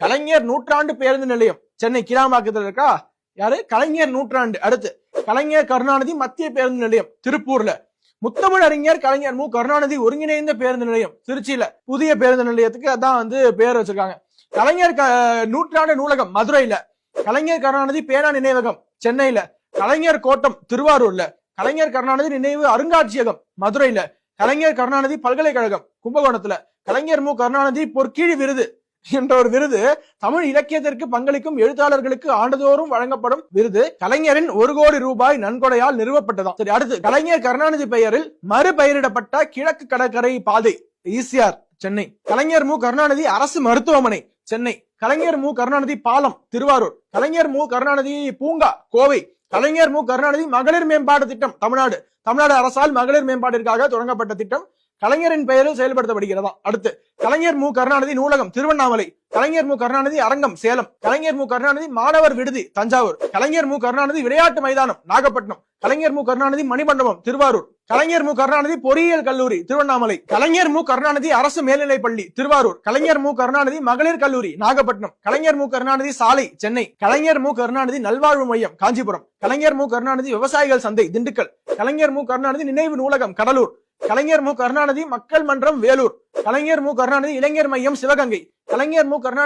கலைஞர் நூற்றாண்டு பேருந்து நிலையம் சென்னை கிளாம்பாக்கத்துல இருக்கா, யாரு? கலைஞர் நூற்றாண்டு. அடுத்து கலைஞர் கருணாநிதி மத்திய பேருந்து நிலையம் திருப்பூர்ல. முத்தமிழ் அறிஞர் கலைஞர் மு கருணாநிதி ஒருங்கிணைந்த பேருந்து நிலையம் திருச்சியில. புதிய பேருந்து நிலையத்துக்கு அதான் வந்து பேர் வச்சிருக்காங்க. கலைஞர் நூற்றாண்டு நூலகம் மதுரையில. கலைஞர் கருணாநிதி பேனா நினைவகம் சென்னையில. கலைஞர் கோட்டம் திருவாரூர்ல. கலைஞர் கருணாநிதி நினைவு அருங்காட்சியகம் மதுரையில. கலைஞர் கருணாநிதி பல்கலைக்கழகம் கும்பகோணத்துல. கலைஞர் மு கருணாநிதி பொற்கிழி விருது என்ற ஒரு விருது தமிழ் இலக்கியத்திற்கு பங்களிக்கும் எழுத்தாளர்களுக்கு ஆண்டுதோறும் வழங்கப்படும் விருது. கலைஞரின் 1 கோடி ரூபாய் நன்கொடையால் நிறுவப்பட்டதாம். சரி, அடுத்து கலைஞர் கருணாநிதி பெயரில் மறுபெயரிடப்பட்ட கிழக்கு கடற்கரை பாதை ஈசிஆர் சென்னை. கலைஞர் மு கருணாநிதி அரசு மருத்துவமனை சென்னை. கலைஞர் மு கருணாநிதி பாலம் திருவாரூர். கலைஞர் மு கருணாநிதி பூங்கா கோவை. கலைஞர் மு கருணாநிதி மகளிர் மேம்பாடு திட்டம் தமிழ்நாடு. தமிழ்நாடு அரசால் மகளிர் மேம்பாட்டிற்காக தொடங்கப்பட்ட திட்டம் கலைஞரின் பெயரில் செயல்படுத்தப்படுகிறதா. அடுத்து கலைஞர் மு கருணாநிதி நூலகம் திருவண்ணாமலை. கலைஞர் மு கருணாநிதி அரங்கம் சேலம். கலைஞர் மு கருணாநிதி மாணவர் விடுதி தஞ்சாவூர். கலைஞர் மு கருணாநிதி விளையாட்டு மைதானம் நாகப்பட்டினம். கலைஞர் மு கருணாநிதி மணிமண்டபம் திருவாரூர். கலைஞர் மு கருணாநிதி பொறியியல் கல்லூரி திருவண்ணாமலை. கலைஞர் மு கருணாநிதி அரசு மேல்நிலைப் பள்ளி திருவாரூர். கலைஞர் மு கருணாநிதி மகளிர் கல்லூரி நாகப்பட்டினம். கலைஞர் மு கருணாநிதி சாலை சென்னை. கலைஞர் மு கருணாநிதி நல்வாழ்வு மையம் காஞ்சிபுரம். கலைஞர் மு கருணாநிதி விவசாயிகள் சந்தை திண்டுக்கல். கலைஞர் மு கருணாநிதி நினைவு நூலகம் கடலூர். கலைஞர் மு கருணாநிதி மக்கள் மன்றம் வேலூர். கலைஞர் மு கருணாநிதி இளைஞர் மையம் சிவகங்கை. கலைஞர் மு கருணாநிதி